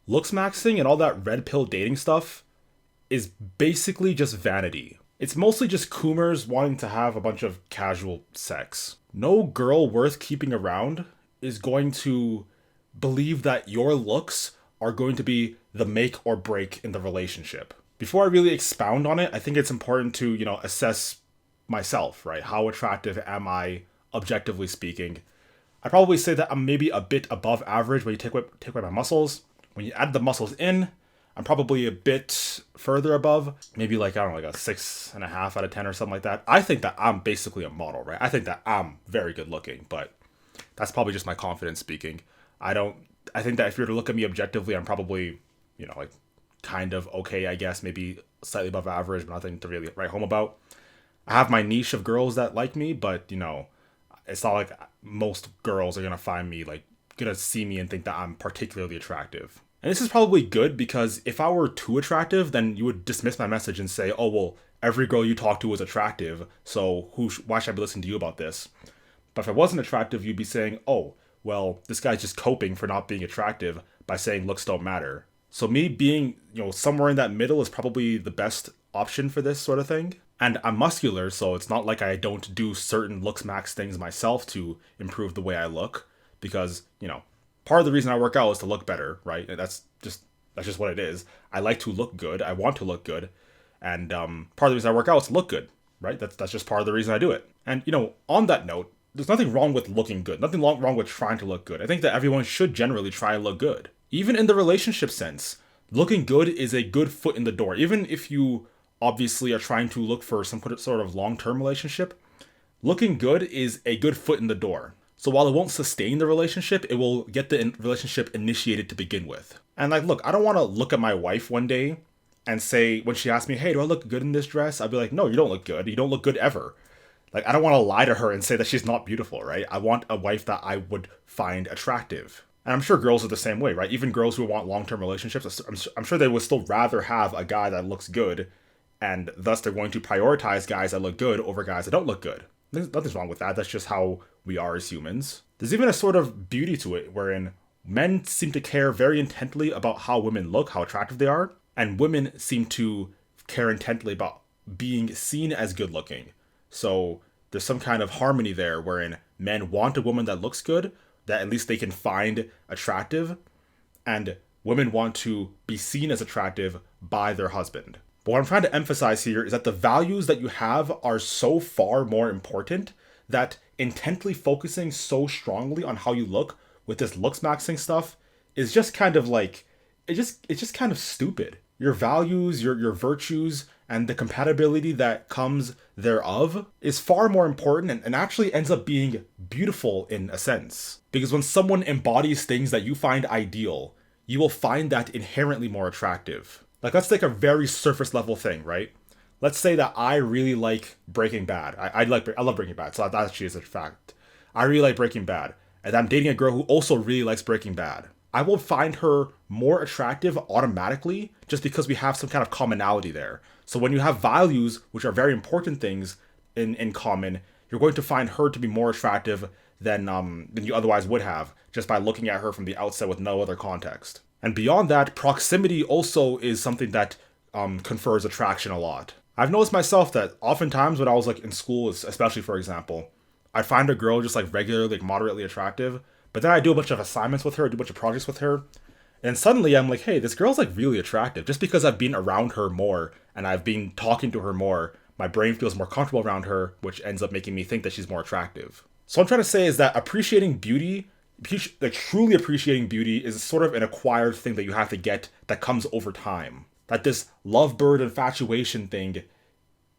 Looks maxing and all that red pill dating stuff is basically just vanity. It's mostly just coomers wanting to have a bunch of casual sex. No girl worth keeping around is going to believe that your looks are going to be the make or break in the relationship. Before I really expound on it, I think it's important to, assess myself, right? How attractive am I, objectively speaking? I'd probably say that I'm maybe a bit above average when you take away my muscles. When you add the muscles in, I'm probably a bit further above, maybe like, I don't know, like a 6.5 out of 10 or something like that. I think that I'm basically a model, right? I think that I'm very good looking, but that's probably just my confidence speaking. I don't, I think that if you were to look at me objectively, I'm probably, like kind of okay, I guess, maybe slightly above average, but nothing to really write home about. I have my niche of girls that like me, but, it's not like most girls are going to find me, like, going to see me and think that I'm particularly attractive. And this is probably good because if I were too attractive, then you would dismiss my message and say, oh, well, every girl you talk to is attractive, so why should I be listening to you about this? But if I wasn't attractive, you'd be saying, oh, well, this guy's just coping for not being attractive by saying looks don't matter. So me being, somewhere in that middle is probably the best option for this sort of thing. And I'm muscular, so it's not like I don't do certain looks max things myself to improve the way I look. Because, part of the reason I work out is to look better, right? That's just what it is. I like to look good. I want to look good. And part of the reason I work out is to look good, right? That's just part of the reason I do it. And, on that note, there's nothing wrong with looking good. Nothing wrong with trying to look good. I think that everyone should generally try and look good. Even in the relationship sense, looking good is a good foot in the door. Even if you obviously are trying to look for some sort of long-term relationship, looking good is a good foot in the door. So while it won't sustain the relationship, it will get the relationship initiated to begin with. And like, look, I don't want to look at my wife one day and say, when she asks me, hey, do I look good in this dress? I'd be like, no, you don't look good. You don't look good ever. Like, I don't want to lie to her and say that she's not beautiful, right? I want a wife that I would find attractive. And I'm sure girls are the same way, right? Even girls who want long-term relationships, I'm sure they would still rather have a guy that looks good, and thus they're going to prioritize guys that look good over guys that don't look good. Nothing's wrong with that. That's just how we are as humans. There's even a sort of beauty to it wherein men seem to care very intently about how women look, how attractive they are, and women seem to care intently about being seen as good looking. So there's some kind of harmony there wherein men want a woman that looks good, that at least they can find attractive, and women want to be seen as attractive by their husband. But what I'm trying to emphasize here is that the values that you have are so far more important that intently focusing so strongly on how you look with this looks maxing stuff is just kind of like, it's just kind of stupid. Your values, your virtues, and the compatibility that comes thereof is far more important and actually ends up being beautiful in a sense. Because when someone embodies things that you find ideal, you will find that inherently more attractive. Like, let's take a very surface level thing, right? Let's say that I really like Breaking Bad. I love Breaking Bad, so that actually is a fact. I really like Breaking Bad, and I'm dating a girl who also really likes Breaking Bad. I will find her more attractive automatically just because we have some kind of commonality there. So when you have values, which are very important things in common, you're going to find her to be more attractive than you otherwise would have just by looking at her from the outset with no other context. And beyond that, proximity also is something that confers attraction a lot. I've noticed myself that oftentimes when I was like in school, especially for example, I'd find a girl just like regularly, like moderately attractive, but then I do a bunch of assignments with her, do a bunch of projects with her, and suddenly I'm like, hey, this girl's like really attractive. Just because I've been around her more and I've been talking to her more, my brain feels more comfortable around her, which ends up making me think that she's more attractive. So what I'm trying to say is that appreciating beauty, like truly appreciating beauty, is sort of an acquired thing that you have to get that comes over time. That this lovebird infatuation thing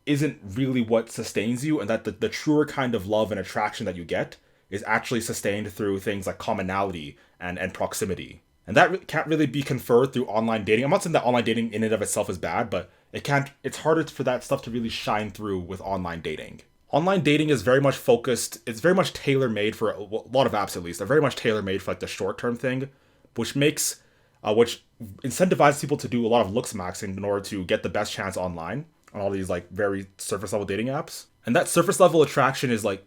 isn't really what sustains you, and that the truer kind of love and attraction that you get is actually sustained through things like commonality and proximity. And that can't really be conferred through online dating. I'm not saying that online dating in and of itself is bad, but it's harder for that stuff to really shine through with online dating. Online dating is very much focused, it's very much tailor-made for a lot of apps at least. They're very much tailor-made for like the short-term thing, which incentivizes people to do a lot of looks maxing in order to get the best chance online on all these like very surface level dating apps. And that surface level attraction is like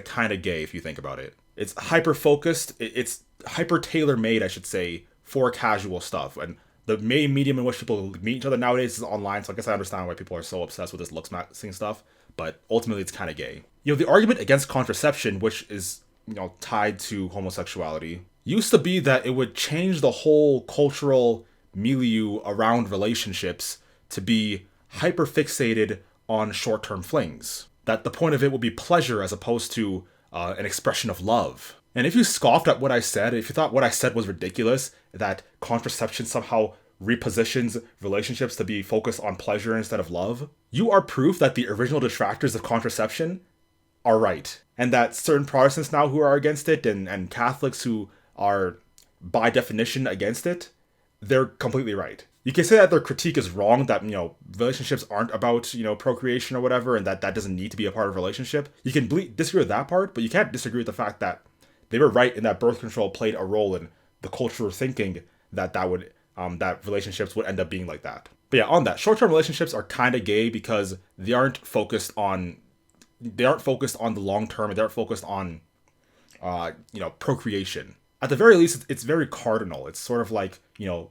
kind of gay if you think about it. It's hyper focused, it's hyper tailor made, I should say, for casual stuff. And the main medium in which people meet each other nowadays is online, so I guess I understand why people are so obsessed with this looks maxing stuff, but ultimately it's kind of gay. The argument against contraception, which is, tied to homosexuality, used to be that it would change the whole cultural milieu around relationships to be hyper-fixated on short-term flings. That the point of it would be pleasure as opposed to an expression of love. And if you scoffed at what I said, if you thought what I said was ridiculous, that contraception somehow repositions relationships to be focused on pleasure instead of love, you are proof that the original detractors of contraception are right. And that certain Protestants now who are against it and Catholics who are by definition against it, they're completely right. You can say that their critique is wrong, that, relationships aren't about, procreation or whatever, and that doesn't need to be a part of a relationship. You can disagree with that part, but you can't disagree with the fact that they were right in that birth control played a role in the cultural thinking that relationships would end up being like that. But yeah, on that, short-term relationships are kind of gay because they aren't focused on the long term, they aren't focused on, procreation. At the very least, it's very cardinal. It's sort of like,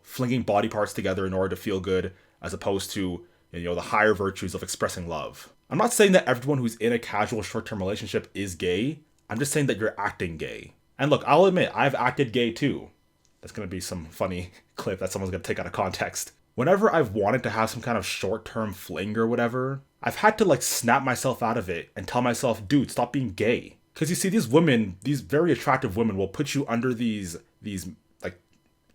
flinging body parts together in order to feel good, as opposed to, the higher virtues of expressing love. I'm not saying that everyone who's in a casual short-term relationship is gay. I'm just saying that you're acting gay. And look, I'll admit, I've acted gay too. That's going to be some funny clip that someone's going to take out of context. Whenever I've wanted to have some kind of short-term fling or whatever, I've had to snap myself out of it and tell myself, dude, stop being gay. Because you see, these women, these very attractive women, will put you under these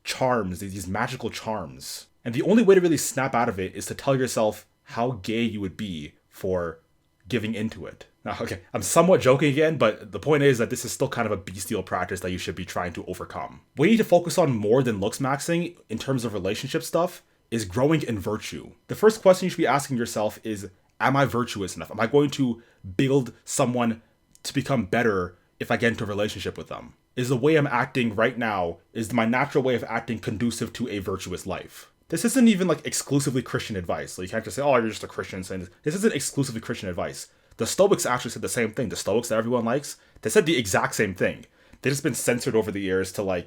charms, these magical charms. And the only way to really snap out of it is to tell yourself how gay you would be for giving into it. Now, okay, I'm somewhat joking again, but the point is that this is still kind of a bestial practice that you should be trying to overcome. What you need to focus on more than looks maxing in terms of relationship stuff is growing in virtue. The first question you should be asking yourself is, am I virtuous enough? Am I going to build someone to become better if I get into a relationship with them? Is the way I'm acting right now, is my natural way of acting conducive to a virtuous life? This isn't even exclusively Christian advice. So you can't just say, oh, you're just a Christian saying this. This isn't exclusively Christian advice. The Stoics actually said the same thing. The Stoics that everyone likes, they said the exact same thing. They've just been censored over the years to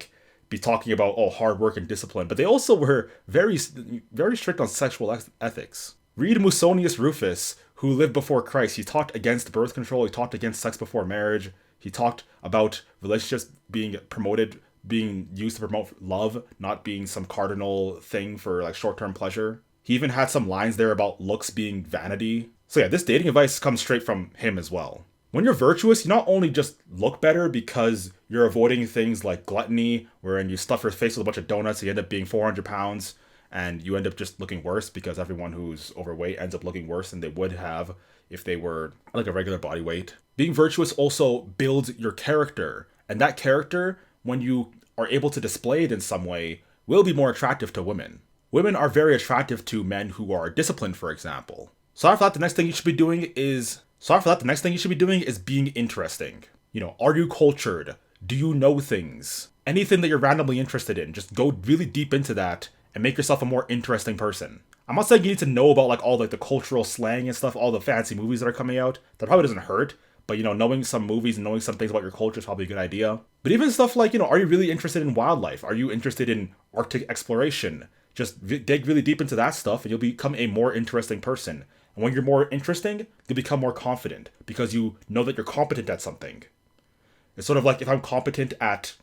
be talking about, hard work and discipline. But they also were very, very strict on sexual ethics. Read Musonius Rufus, who lived before Christ. He talked against birth control. He talked against sex before marriage. He talked about relationships being used to promote love, not being some cardinal thing for short-term pleasure. He even had some lines there about looks being vanity. So yeah, this dating advice comes straight from him as well. When you're virtuous, you not only just look better because you're avoiding things like gluttony, wherein you stuff your face with a bunch of donuts, you end up being 400 pounds, and you end up just looking worse because everyone who's overweight ends up looking worse than they would have if they were a regular body weight. Being virtuous also builds your character, and that character, when you are able to display it in some way, will be more attractive to women. Women are very attractive to men who are disciplined, for example. So I thought the next thing you should be doing is being interesting. Are you cultured? Do you know things? Anything that you're randomly interested in, just go really deep into that and make yourself a more interesting person. I'm not saying you need to know about all the cultural slang and stuff, all the fancy movies that are coming out. That probably doesn't hurt, but knowing some movies and knowing some things about your culture is probably a good idea. But even stuff are you really interested in wildlife? Are you interested in Arctic exploration? Just dig really deep into that stuff and you'll become a more interesting person. And when you're more interesting, you'll become more confident because you know that you're competent at something. It's sort of like if I'm competent at,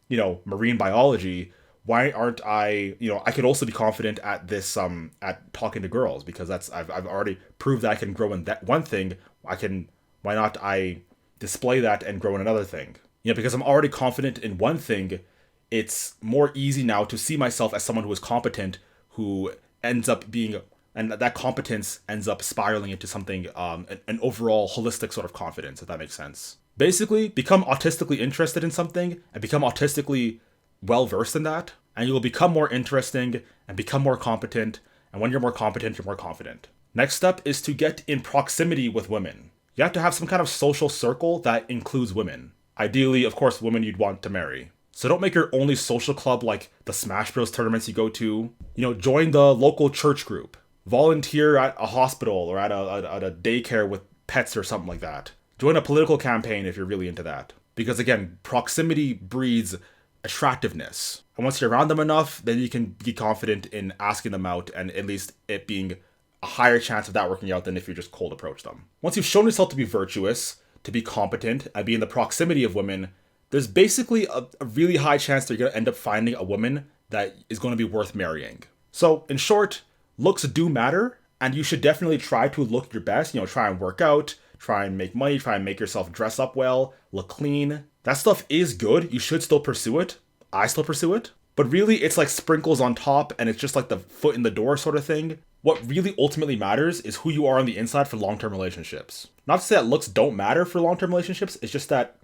marine biology, why aren't I, I could also be confident at this, at talking to girls because I've already proved that I can grow in that one thing. Why not I display that and grow in another thing? Because I'm already confident in one thing, it's more easy now to see myself as someone who is competent, who ends up being, and that competence ends up spiraling into something, an overall holistic sort of confidence, if that makes sense. Basically, become autistically interested in something and become autistically well-versed in that, and you will become more interesting and become more competent, and when you're more competent, you're more confident. Next step is to get in proximity with women. You have to have some kind of social circle that includes women. Ideally, of course, women you'd want to marry. So don't make your only social club like the Smash Bros tournaments you go to. Join the local church group. Volunteer at a hospital or at a daycare with pets or something like that. Join a political campaign if you're really into that. Because again, proximity breeds attractiveness. And once you're around them enough, then you can be confident in asking them out and at least it being a higher chance of that working out than if you just cold approach them. Once you've shown yourself to be virtuous, to be competent, and be in the proximity of women, there's basically a really high chance that you're going to end up finding a woman that is going to be worth marrying. So, in short, looks do matter, and you should definitely try to look your best. Try and work out, try and make money, try and make yourself dress up well, look clean. That stuff is good. You should still pursue it. I still pursue it. But really, it's like sprinkles on top, and it's just like the foot in the door sort of thing. What really ultimately matters is who you are on the inside for long-term relationships. Not to say that looks don't matter for long-term relationships, it's just that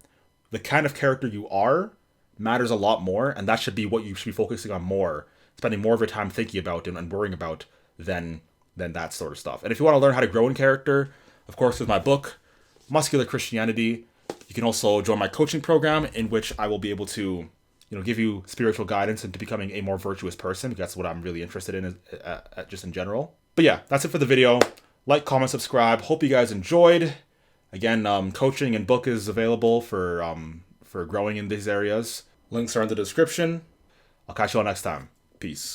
the kind of character you are matters a lot more, and that should be what you should be focusing on more, spending more of your time thinking about and worrying about than that sort of stuff. And if you want to learn how to grow in character, of course, with my book, Muscular Christianity, you can also join my coaching program in which I will be able to give you spiritual guidance into becoming a more virtuous person. That's what I'm really interested in just in general. But yeah, that's it for the video. Like, comment, subscribe. Hope you guys enjoyed. Again, coaching and book is available for growing in these areas. Links are in the description. I'll catch you all next time. Peace.